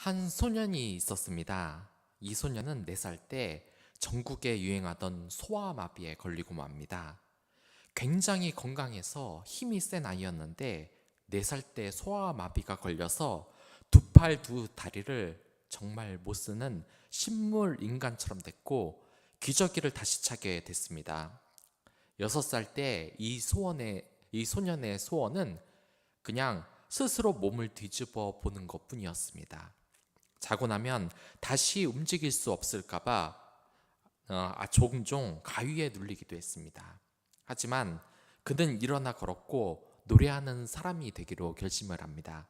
한 소년이 있었습니다. 이 소년은 4살 때 전국에 유행하던 소아마비에 걸리고 맙니다. 굉장히 건강해서 힘이 센 아이였는데 4살 때 소아마비가 걸려서 두 팔 두 다리를 정말 못 쓰는 식물 인간처럼 됐고 기저귀를 다시 차게 됐습니다. 6살 때 이 소년의 소원은 그냥 스스로 몸을 뒤집어 보는 것뿐이었습니다. 자고 나면 다시 움직일 수 없을까봐 종종 가위에 눌리기도 했습니다. 하지만 그는 일어나 걸었고 노래하는 사람이 되기로 결심을 합니다.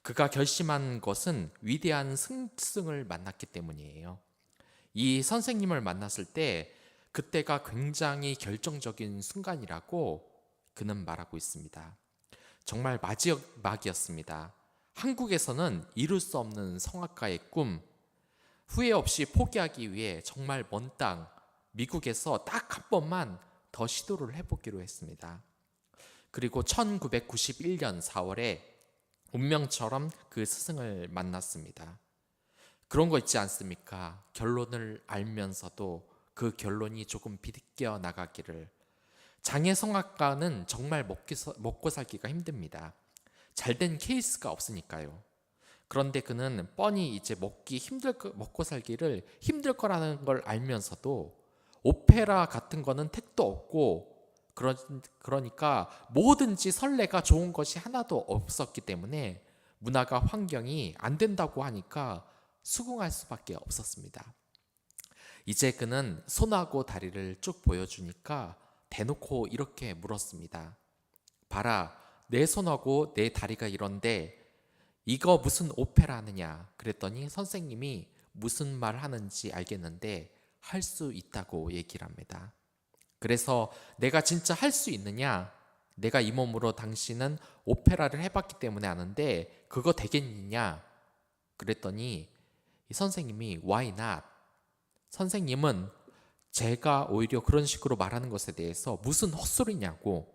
그가 결심한 것은 위대한 스승을 만났기 때문이에요. 이 선생님을 만났을 때 그때가 굉장히 결정적인 순간이라고 그는 말하고 있습니다. 정말 마지막이었습니다. 한국에서는 이룰 수 없는 성악가의 꿈, 후회 없이 포기하기 위해 정말 먼 땅, 미국에서 딱 한 번만 더 시도를 해보기로 했습니다. 그리고 1991년 4월에 운명처럼 그 스승을 만났습니다. 그런 거 있지 않습니까? 결론을 알면서도 그 결론이 조금 비껴 나가기를. 장애 성악가는 정말 먹고 살기가 힘듭니다. 잘된 케이스가 없으니까요. 그런데 그는 뻔히 이제 먹고 살기를 힘들 거라는 걸 알면서도 오페라 같은 거는 택도 없고 그러니까 뭐든지 선례가 좋은 것이 하나도 없었기 때문에 문화가 환경이 안 된다고 하니까 수긍할 수밖에 없었습니다. 이제 그는 손하고 다리를 쭉 보여주니까 대놓고 이렇게 물었습니다. 봐라, 내 손하고 내 다리가 이런데 이거 무슨 오페라 하느냐? 그랬더니 선생님이 무슨 말 하는지 알겠는데 할 수 있다고 얘기를 합니다. 그래서 내가 진짜 할 수 있느냐? 내가 이 몸으로 당신은 오페라를 해봤기 때문에 아는데 그거 되겠느냐? 그랬더니 이 선생님이 Why not? 선생님은 제가 오히려 그런 식으로 말하는 것에 대해서 무슨 헛소리냐고,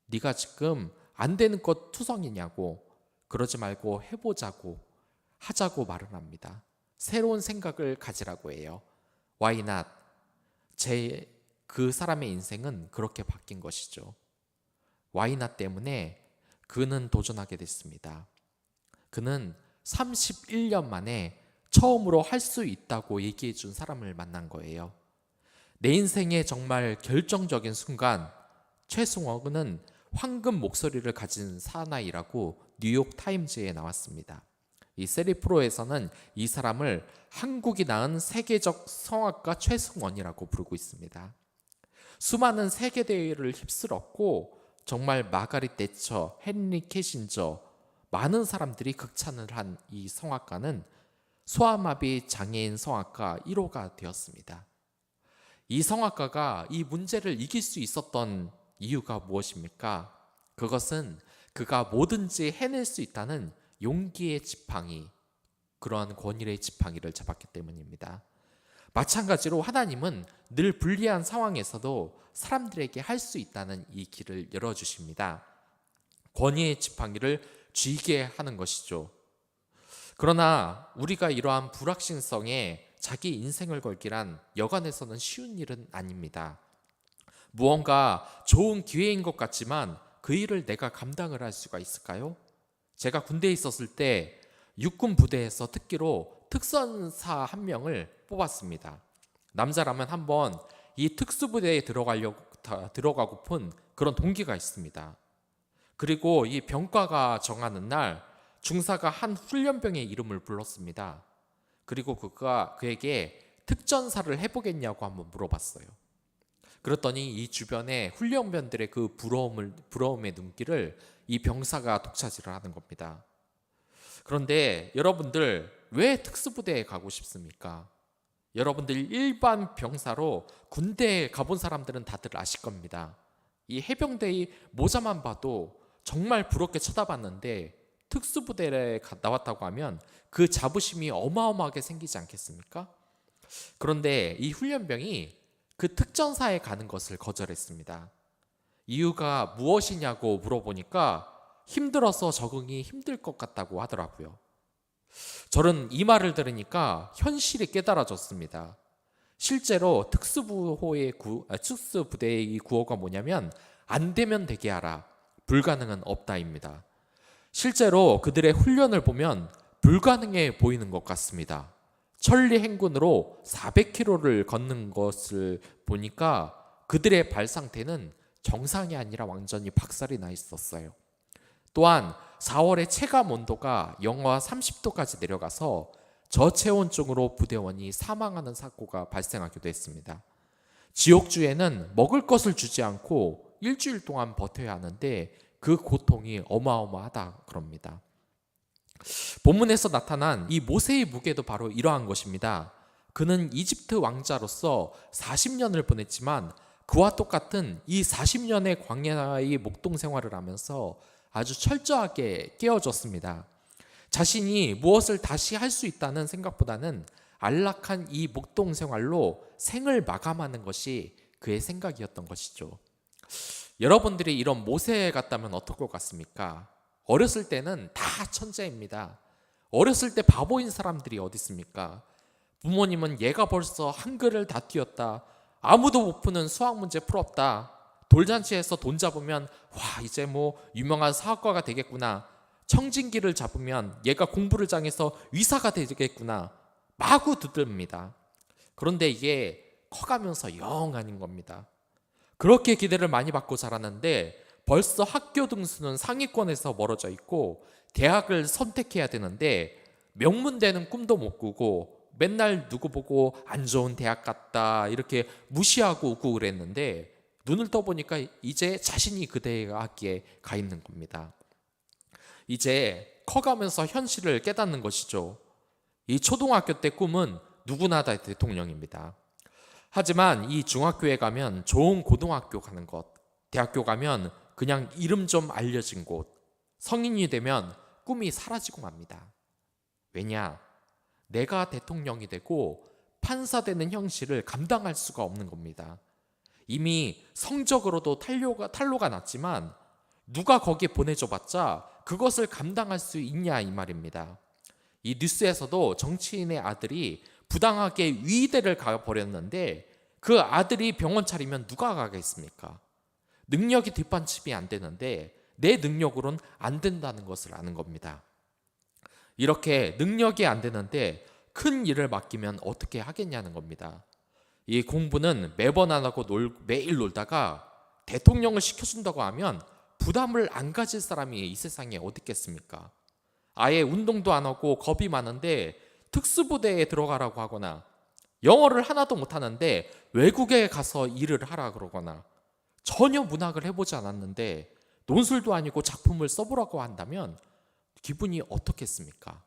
네가 지금 안 되는 것 투성이냐고, 그러지 말고 해보자고 하자고 말을 합니다. 새로운 생각을 가지라고 해요. Why not? 그 사람의 인생은 그렇게 바뀐 것이죠. Why not 때문에 그는 도전하게 됐습니다. 그는 31년 만에 처음으로 할 수 있다고 얘기해 준 사람을 만난 거예요. 내 인생의 정말 결정적인 순간, 최승원은 황금 목소리를 가진 사나이라고 뉴욕 타임즈에 나왔습니다. 이 세리프로에서는 이 사람을 한국이 낳은 세계적 성악가 최승원이라고 부르고 있습니다. 수많은 세계대회를 휩쓸었고 정말 마가릿 대처, 헨리 캐신저 많은 사람들이 극찬을 한 이 성악가는 소아마비 장애인 성악가 1호가 되었습니다. 이 성악가가 이 문제를 이길 수 있었던 이유가 무엇입니까? 그것은 그가 뭐든지 해낼 수 있다는 용기의 지팡이, 그러한 권위의 지팡이를 잡았기 때문입니다. 마찬가지로 하나님은 늘 불리한 상황에서도 사람들에게 할 수 있다는 이 길을 열어주십니다. 권위의 지팡이를 쥐게 하는 것이죠. 그러나 우리가 이러한 불확실성에 자기 인생을 걸기란 여간해서는 쉬운 일은 아닙니다. 무언가 좋은 기회인 것 같지만 그 일을 내가 감당을 할 수가 있을까요? 제가 군대에 있었을 때 육군 부대에서 특기로 특선사 한 명을 뽑았습니다. 남자라면 한번 이 특수부대에 들어가고픈 그런 동기가 있습니다. 그리고 이 병과가 정하는 날 중사가 한 훈련병의 이름을 불렀습니다. 그리고 그에게 특전사를 해보겠냐고 한번 물어봤어요. 그랬더니 이 주변에 훈련병들의 그 부러움의 눈길을 이 병사가 독차지를 하는 겁니다. 그런데 여러분들 왜 특수부대에 가고 싶습니까? 여러분들 일반 병사로 군대에 가본 사람들은 다들 아실 겁니다. 이 해병대의 모자만 봐도 정말 부럽게 쳐다봤는데 특수부대에 나왔다고 하면 그 자부심이 어마어마하게 생기지 않겠습니까? 그런데 이 훈련병이 그 특전사에 가는 것을 거절했습니다. 이유가 무엇이냐고 물어보니까 힘들어서 적응이 힘들 것 같다고 하더라고요. 저는 이 말을 들으니까 현실이 깨달아졌습니다. 실제로 특수부대의 이 구호가 뭐냐면 안 되면 되게 하라, 불가능은 없다입니다. 실제로 그들의 훈련을 보면 불가능해 보이는 것 같습니다. 천리 행군으로 400km를 걷는 것을 보니까 그들의 발 상태는 정상이 아니라 완전히 박살이 나 있었어요. 또한 4월에 체감 온도가 영하 30도까지 내려가서 저체온증으로 부대원이 사망하는 사고가 발생하기도 했습니다. 지옥주에는 먹을 것을 주지 않고 일주일 동안 버텨야 하는데 그 고통이 어마어마하다 그럽니다. 본문에서 나타난 이 모세의 무게도 바로 이러한 것입니다. 그는 이집트 왕자로서 40년을 보냈지만 그와 똑같은 이 40년의 광야의 목동 생활을 하면서 아주 철저하게 깨어졌습니다. 자신이 무엇을 다시 할 수 있다는 생각보다는 안락한 이 목동 생활로 생을 마감하는 것이 그의 생각이었던 것이죠. 여러분들이 이런 모세 같다면 어떨 것 같습니까? 어렸을 때는 다 천재입니다. 어렸을 때 바보인 사람들이 어디 있습니까? 부모님은 얘가 벌써 한글을 다 띄웠다, 아무도 못 푸는 수학 문제 풀었다, 돌잔치에서 돈 잡으면 와 이제 뭐 유명한 사학과가 되겠구나, 청진기를 잡으면 얘가 공부를 잘해서 의사가 되겠구나 마구 듣듭니다. 그런데 이게 커가면서 영 아닌 겁니다. 그렇게 기대를 많이 받고 자랐는데 벌써 학교 등수는 상위권에서 멀어져 있고 대학을 선택해야 되는데 명문대는 꿈도 못 꾸고 맨날 누구 보고 안 좋은 대학 갔다 이렇게 무시하고 웃고 그랬는데 눈을 떠보니까 이제 자신이 그 대학에 가 있는 겁니다. 이제 커가면서 현실을 깨닫는 것이죠. 이 초등학교 때 꿈은 누구나 다 대통령입니다. 하지만 이 중학교에 가면 좋은 고등학교 가는 것, 대학교 가면 그냥 이름 좀 알려진 곳, 성인이 되면 꿈이 사라지고 맙니다. 왜냐? 내가 대통령이 되고 판사 되는 현실을 감당할 수가 없는 겁니다. 이미 성적으로도 탄로가 났지만 누가 거기에 보내줘봤자 그것을 감당할 수 있냐 이 말입니다. 이 뉴스에서도 정치인의 아들이 부당하게 위대를 가버렸는데 그 아들이 병원 차리면 누가 가겠습니까? 능력이 뒷받침이 안 되는데 내 능력으로는 안 된다는 것을 아는 겁니다. 이렇게 능력이 안 되는데 큰 일을 맡기면 어떻게 하겠냐는 겁니다. 이 공부는 매번 안 하고 매일 놀다가 대통령을 시켜준다고 하면 부담을 안 가질 사람이 이 세상에 어디 있겠습니까? 아예 운동도 안 하고 겁이 많은데 특수부대에 들어가라고 하거나 영어를 하나도 못하는데 외국에 가서 일을 하라 그러거나 전혀 문학을 해보지 않았는데 논술도 아니고 작품을 써보라고 한다면 기분이 어떻겠습니까?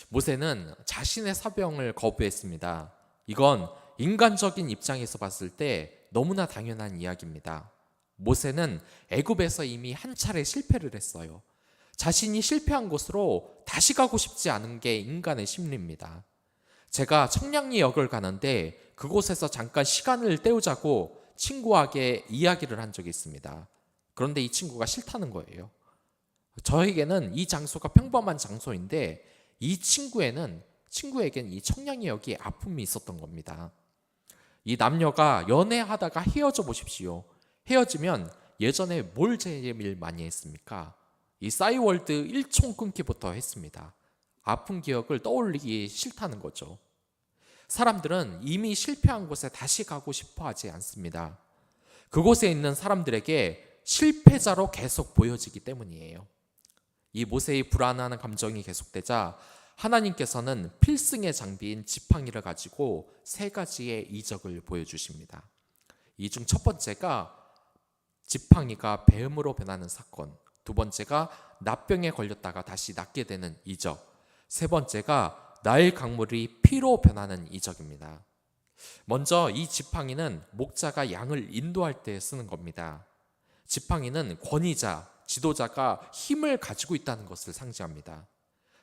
모세는 자신의 사병을 거부했습니다. 이건 인간적인 입장에서 봤을 때 너무나 당연한 이야기입니다. 모세는 애굽에서 이미 한 차례 실패를 했어요. 자신이 실패한 곳으로 다시 가고 싶지 않은 게 인간의 심리입니다. 제가 청량리역을 가는데 그곳에서 잠깐 시간을 때우자고 친구에게 이야기를 한 적이 있습니다. 그런데 이 친구가 싫다는 거예요. 저에게는 이 장소가 평범한 장소인데 이 친구에겐 이 청량리역이 아픔이 있었던 겁니다. 이 남녀가 연애하다가 헤어져 보십시오. 헤어지면 예전에 뭘 제일 많이 했습니까? 이 싸이월드 1총 끊기부터 했습니다. 아픈 기억을 떠올리기 싫다는 거죠. 사람들은 이미 실패한 곳에 다시 가고 싶어 하지 않습니다. 그곳에 있는 사람들에게 실패자로 계속 보여지기 때문이에요. 이 모세의 불안한 감정이 계속되자 하나님께서는 필승의 장비인 지팡이를 가지고 세 가지의 이적을 보여주십니다. 이 중 첫 번째가 지팡이가 뱀으로 변하는 사건, 두 번째가 낫병에 걸렸다가 다시 낫게 되는 이적, 세 번째가 나일 강물이 피로 변하는 이적입니다. 먼저 이 지팡이는 목자가 양을 인도할 때 쓰는 겁니다. 지팡이는 권위자, 지도자가 힘을 가지고 있다는 것을 상징합니다.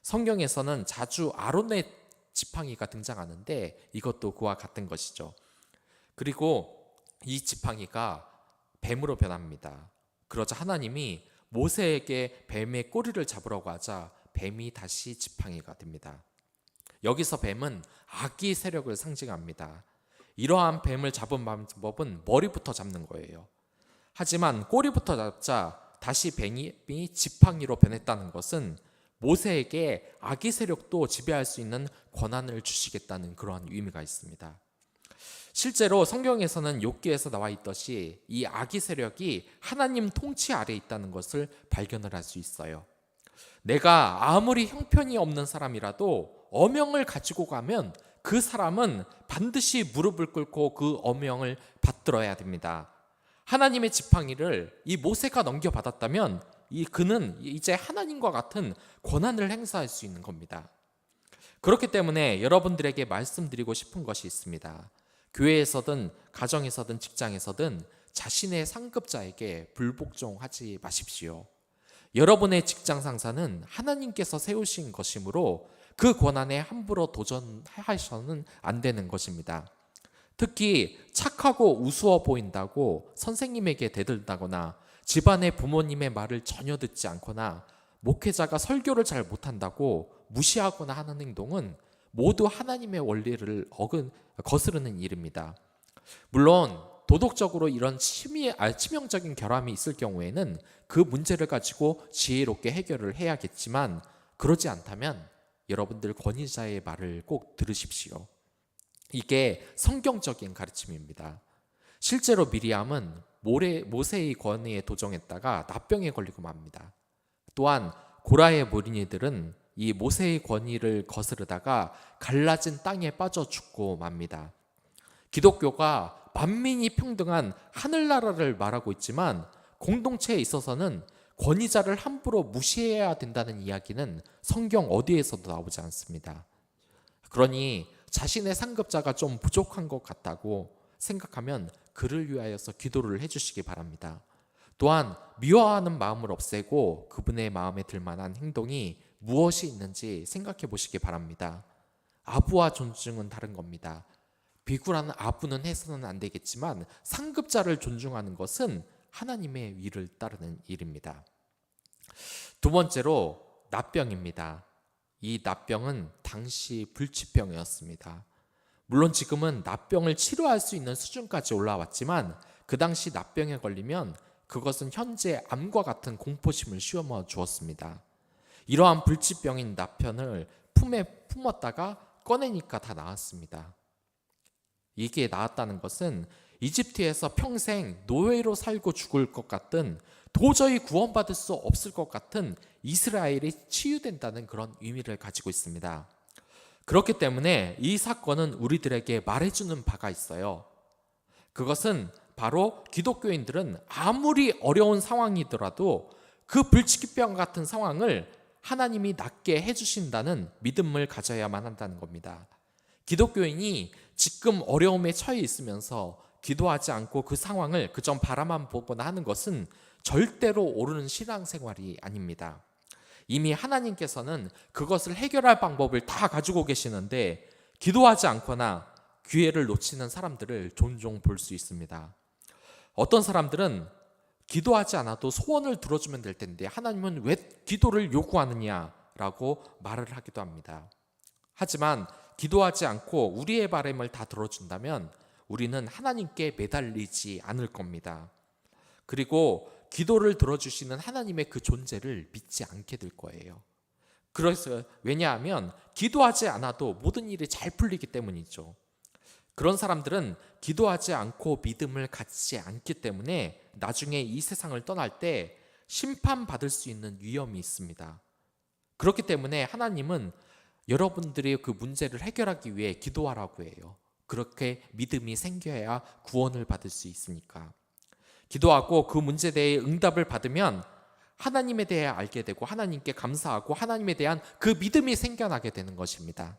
성경에서는 자주 아론의 지팡이가 등장하는데 이것도 그와 같은 것이죠. 그리고 이 지팡이가 뱀으로 변합니다. 그러자 하나님이 모세에게 뱀의 꼬리를 잡으라고 하자 뱀이 다시 지팡이가 됩니다. 여기서 뱀은 악의 세력을 상징합니다. 이러한 뱀을 잡은 방법은 머리부터 잡는 거예요. 하지만 꼬리부터 잡자 다시 뱀이 지팡이로 변했다는 것은 모세에게 악의 세력도 지배할 수 있는 권한을 주시겠다는 그러한 의미가 있습니다. 실제로 성경에서는 욥기에서 나와 있듯이 이 악의 세력이 하나님 통치 아래 있다는 것을 발견을 할 수 있어요. 내가 아무리 형편이 없는 사람이라도 어명을 가지고 가면 그 사람은 반드시 무릎을 꿇고 그 어명을 받들어야 됩니다. 하나님의 지팡이를 이 모세가 넘겨받았다면 그는 이제 하나님과 같은 권한을 행사할 수 있는 겁니다. 그렇기 때문에 여러분들에게 말씀드리고 싶은 것이 있습니다. 교회에서든 가정에서든 직장에서든 자신의 상급자에게 불복종하지 마십시오. 여러분의 직장 상사는 하나님께서 세우신 것이므로 그 권한에 함부로 도전하셔서는 안 되는 것입니다. 특히 착하고 우스워 보인다고 선생님에게 대들다거나 집안의 부모님의 말을 전혀 듣지 않거나 목회자가 설교를 잘 못한다고 무시하거나 하는 행동은 모두 하나님의 원리를 거스르는 일입니다. 물론 도덕적으로 이런 치명적인 결함이 있을 경우에는 그 문제를 가지고 지혜롭게 해결을 해야겠지만 그러지 않다면 여러분들 권위자의 말을 꼭 들으십시오. 이게 성경적인 가르침입니다. 실제로 미리암은 모세의 권위에 도전했다가 나병에 걸리고 맙니다. 또한 고라의 무리들은 이 모세의 권위를 거스르다가 갈라진 땅에 빠져 죽고 맙니다. 기독교가 만민이 평등한 하늘나라를 말하고 있지만 공동체에 있어서는 권위자를 함부로 무시해야 된다는 이야기는 성경 어디에서도 나오지 않습니다. 그러니 자신의 상급자가 좀 부족한 것 같다고 생각하면 그를 위하여서 기도를 해주시기 바랍니다. 또한 미워하는 마음을 없애고 그분의 마음에 들 만한 행동이 무엇이 있는지 생각해 보시기 바랍니다. 아부와 존중은 다른 겁니다. 비굴한 아부는 해서는 안 되겠지만 상급자를 존중하는 것은 하나님의 위를 따르는 일입니다. 두 번째로 납병입니다. 이 납병은 당시 불치병이었습니다. 물론 지금은 납병을 치료할 수 있는 수준까지 올라왔지만 그 당시 납병에 걸리면 그것은 현재 암과 같은 공포심을 씌워 주었습니다. 이러한 불치병인 납병을 품에 품었다가 꺼내니까 다 나았습니다. 이게 나았다는 것은 이집트에서 평생 노예로 살고 죽을 것 같은 도저히 구원받을 수 없을 것 같은 이스라엘이 치유된다는 그런 의미를 가지고 있습니다. 그렇기 때문에 이 사건은 우리들에게 말해주는 바가 있어요. 그것은 바로 기독교인들은 아무리 어려운 상황이더라도 그 불치병 같은 상황을 하나님이 낫게 해주신다는 믿음을 가져야만 한다는 겁니다. 기독교인이 지금 어려움에 처해 있으면서 기도하지 않고 그 상황을 그저 바라만 보거나 하는 것은 절대로 옳은 신앙생활이 아닙니다. 이미 하나님께서는 그것을 해결할 방법을 다 가지고 계시는데 기도하지 않거나 기회를 놓치는 사람들을 종종 볼 수 있습니다. 어떤 사람들은 기도하지 않아도 소원을 들어주면 될 텐데 하나님은 왜 기도를 요구하느냐라고 말을 하기도 합니다. 하지만 기도하지 않고 우리의 바람을 다 들어준다면 우리는 하나님께 매달리지 않을 겁니다. 그리고 기도를 들어주시는 하나님의 그 존재를 믿지 않게 될 거예요. 그래서 왜냐하면 기도하지 않아도 모든 일이 잘 풀리기 때문이죠. 그런 사람들은 기도하지 않고 믿음을 갖지 않기 때문에 나중에 이 세상을 떠날 때 심판받을 수 있는 위험이 있습니다. 그렇기 때문에 하나님은 여러분들의 그 문제를 해결하기 위해 기도하라고 해요. 그렇게 믿음이 생겨야 구원을 받을 수 있으니까. 기도하고 그 문제에 대해 응답을 받으면 하나님에 대해 알게 되고 하나님께 감사하고 하나님에 대한 그 믿음이 생겨나게 되는 것입니다.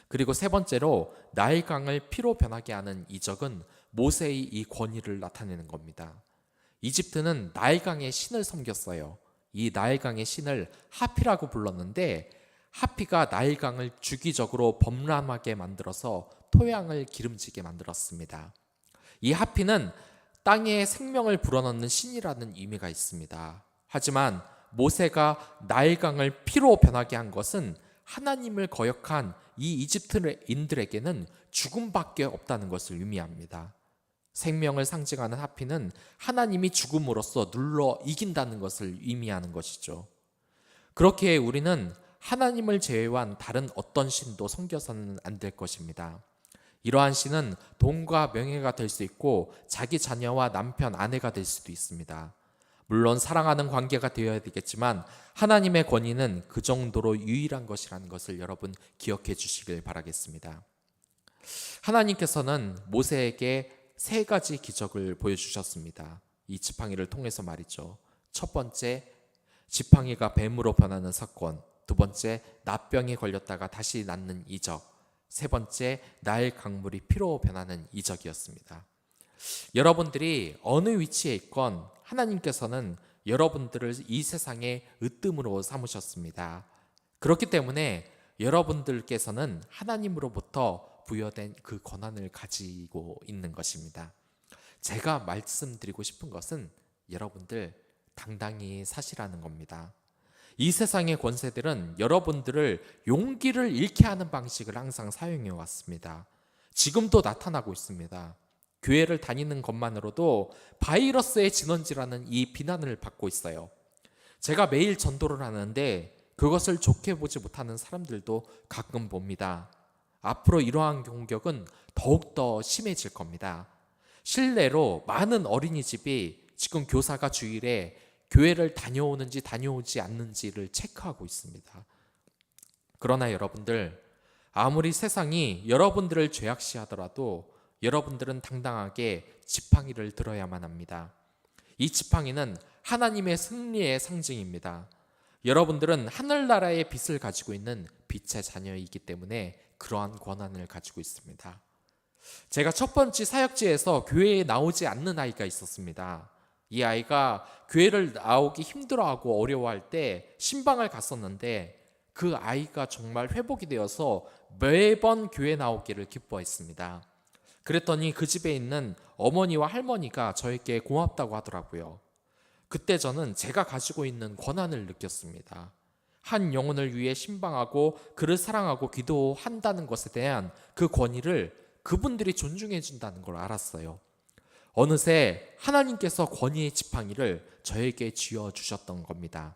그리고 세 번째로 나일강을 피로 변하게 하는 이적은 모세의 이 권위를 나타내는 겁니다. 이집트는 나일강의 신을 섬겼어요. 이 나일강의 신을 하피라고 불렀는데 하피가 나일강을 주기적으로 범람하게 만들어서 토양을 기름지게 만들었습니다. 이 하피는 땅에 생명을 불어넣는 신이라는 의미가 있습니다. 하지만 모세가 나일강을 피로 변하게 한 것은 하나님을 거역한 이 이집트인들에게는 죽음밖에 없다는 것을 의미합니다. 생명을 상징하는 하피는 하나님이 죽음으로써 눌러 이긴다는 것을 의미하는 것이죠. 그렇기에 우리는 하나님을 제외한 다른 어떤 신도 섬겨서는 안 될 것입니다. 이러한 신은 돈과 명예가 될 수 있고 자기 자녀와 남편, 아내가 될 수도 있습니다. 물론 사랑하는 관계가 되어야 되겠지만 하나님의 권위는 그 정도로 유일한 것이라는 것을 여러분 기억해 주시길 바라겠습니다. 하나님께서는 모세에게 세 가지 기적을 보여주셨습니다. 이 지팡이를 통해서 말이죠. 첫 번째, 지팡이가 뱀으로 변하는 사건. 두 번째, 낫병에 걸렸다가 다시 낫는 이적. 세 번째, 나일 강물이 피로 변하는 이적이었습니다. 여러분들이 어느 위치에 있건 하나님께서는 여러분들을 이 세상의 으뜸으로 삼으셨습니다. 그렇기 때문에 여러분들께서는 하나님으로부터 부여된 그 권한을 가지고 있는 것입니다. 제가 말씀드리고 싶은 것은 여러분들 당당히 사시라는 겁니다. 이 세상의 권세들은 여러분들을 용기를 잃게 하는 방식을 항상 사용해 왔습니다. 지금도 나타나고 있습니다. 교회를 다니는 것만으로도 바이러스의 진원지라는 이 비난을 받고 있어요. 제가 매일 전도를 하는데 그것을 좋게 보지 못하는 사람들도 가끔 봅니다. 앞으로 이러한 공격은 더욱더 심해질 겁니다. 실례로 많은 어린이집이 지금 교사가 주일에 교회를 다녀오는지 다녀오지 않는지를 체크하고 있습니다. 그러나 여러분들, 아무리 세상이 여러분들을 죄악시하더라도 여러분들은 당당하게 지팡이를 들어야만 합니다. 이 지팡이는 하나님의 승리의 상징입니다. 여러분들은 하늘나라의 빛을 가지고 있는 빛의 자녀이기 때문에 그러한 권한을 가지고 있습니다. 제가 첫 번째 사역지에서 교회에 나오지 않는 아이가 있었습니다. 이 아이가 교회를 나오기 힘들어하고 어려워할 때 신방을 갔었는데 그 아이가 정말 회복이 되어서 매번 교회 나오기를 기뻐했습니다. 그랬더니 그 집에 있는 어머니와 할머니가 저에게 고맙다고 하더라고요. 그때 저는 제가 가지고 있는 권한을 느꼈습니다. 한 영혼을 위해 신방하고 그를 사랑하고 기도한다는 것에 대한 그 권위를 그분들이 존중해 준다는 걸 알았어요. 어느새 하나님께서 권위의 지팡이를 저에게 쥐어주셨던 겁니다.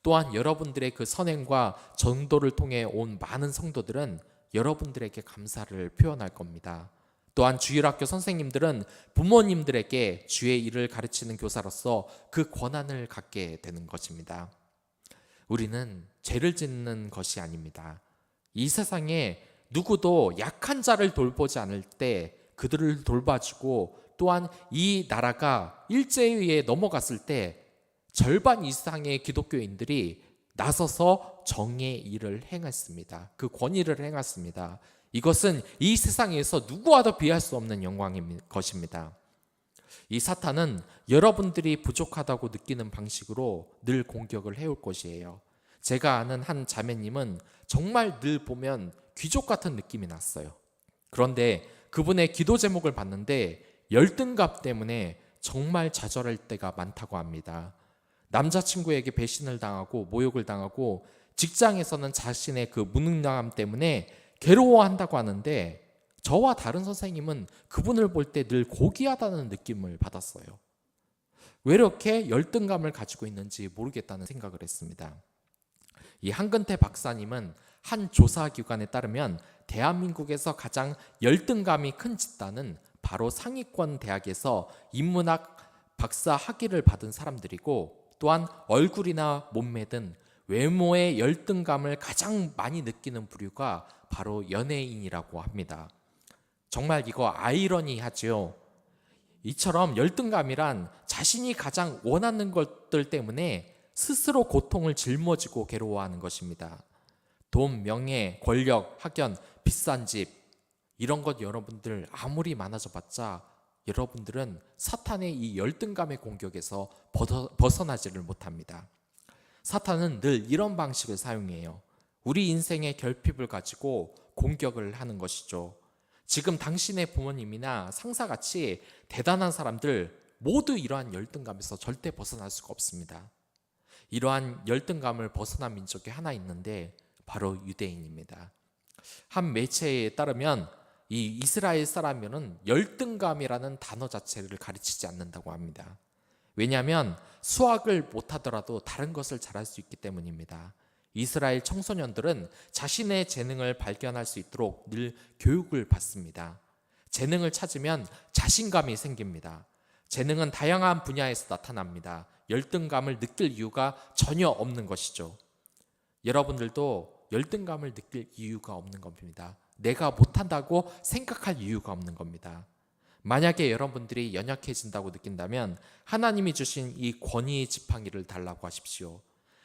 또한 여러분들의 그 선행과 전도를 통해 온 많은 성도들은 여러분들에게 감사를 표현할 겁니다. 또한 주일학교 선생님들은 부모님들에게 주의 일을 가르치는 교사로서 그 권한을 갖게 되는 것입니다. 우리는 죄를 짓는 것이 아닙니다. 이 세상에 누구도 약한 자를 돌보지 않을 때 그들을 돌봐주고 또한 이 나라가 일제에 넘어갔을 때 절반 이상의 기독교인들이 나서서 정의 일을 행했습니다. 그 권위를 행했습니다. 이것은 이 세상에서 누구와도 비할 수 없는 영광인 것입니다. 이 사탄은 여러분들이 부족하다고 느끼는 방식으로 늘 공격을 해올 것이에요. 제가 아는 한 자매님은 정말 늘 보면 귀족 같은 느낌이 났어요. 그런데 그분의 기도 제목을 봤는데 열등감 때문에 정말 좌절할 때가 많다고 합니다. 남자친구에게 배신을 당하고 모욕을 당하고 직장에서는 자신의 그 무능함 때문에 괴로워한다고 하는데 저와 다른 선생님은 그분을 볼 때 늘 고귀하다는 느낌을 받았어요. 왜 이렇게 열등감을 가지고 있는지 모르겠다는 생각을 했습니다. 이 한근태 박사님은 한 조사기관에 따르면 대한민국에서 가장 열등감이 큰 집단은 바로 상위권 대학에서 인문학 박사 학위를 받은 사람들이고 또한 얼굴이나 몸매 등 외모의 열등감을 가장 많이 느끼는 부류가 바로 연예인이라고 합니다. 정말 이거 아이러니하죠. 이처럼 열등감이란 자신이 가장 원하는 것들 때문에 스스로 고통을 짊어지고 괴로워하는 것입니다. 돈, 명예, 권력, 학연, 비싼 집 이런 것 여러분들 아무리 많아져 봤자 여러분들은 사탄의 이 열등감의 공격에서 벗어나지를 못합니다. 사탄은 늘 이런 방식을 사용해요. 우리 인생의 결핍을 가지고 공격을 하는 것이죠. 지금 당신의 부모님이나 상사같이 대단한 사람들 모두 이러한 열등감에서 절대 벗어날 수가 없습니다. 이러한 열등감을 벗어난 민족이 하나 있는데 바로 유대인입니다. 한 매체에 따르면 이 이스라엘 사람은 열등감이라는 단어 자체를 가르치지 않는다고 합니다. 왜냐하면 수학을 못하더라도 다른 것을 잘할 수 있기 때문입니다. 이스라엘 청소년들은 자신의 재능을 발견할 수 있도록 늘 교육을 받습니다. 재능을 찾으면 자신감이 생깁니다. 재능은 다양한 분야에서 나타납니다. 열등감을 느낄 이유가 전혀 없는 것이죠. 여러분들도 열등감을 느낄 이유가 없는 겁니다. 내가 못한다고 생각할 이유가 없는 겁니다. 만약에 여러분들이 연약해진다고 느낀다면 하나님이 주신 이 권위의 지팡이를 달라고 하십시오.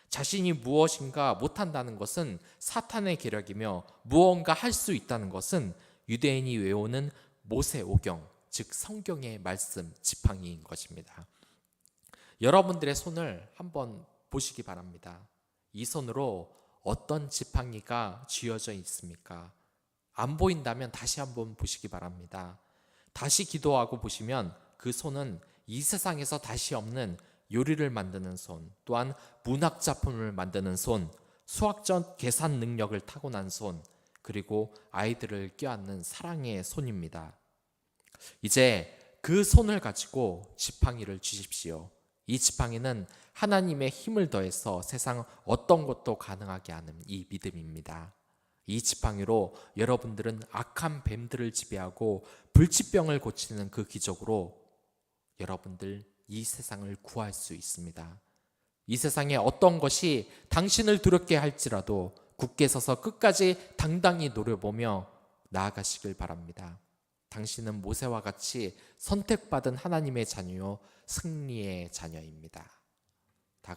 자신이 무엇인가 못한다는 것은 사탄의 계략이며 무언가 할 수 있다는 것은 유대인이 외우는 모세오경, 즉 성경의 말씀 지팡이인 것입니다. 여러분들의 손을 한번 보시기 바랍니다. 이 손으로 어떤 지팡이가 쥐어져 있습니까? 안 보인다면 다시 한번 보시기 바랍니다. 다시 기도하고 보시면 그 손은 이 세상에서 다시 없는 요리를 만드는 손, 또한 문학작품을 만드는 손, 수학적 계산 능력을 타고난 손, 그리고 아이들을 껴안는 사랑의 손입니다. 이제 그 손을 가지고 지팡이를 쥐십시오. 이 지팡이는 하나님의 힘을 더해서 세상 어떤 것도 가능하게 하는 이 믿음입니다. 이 지팡이로 여러분들은 악한 뱀들을 지배하고 불치병을 고치는 그 기적으로 여러분들 이 세상을 구할 수 있습니다. 이 세상에 어떤 것이 당신을 두렵게 할지라도 굳게 서서 끝까지 당당히 노려보며 나아가시길 바랍니다. 당신은 모세와 같이 선택받은 하나님의 자녀요 승리의 자녀입니다.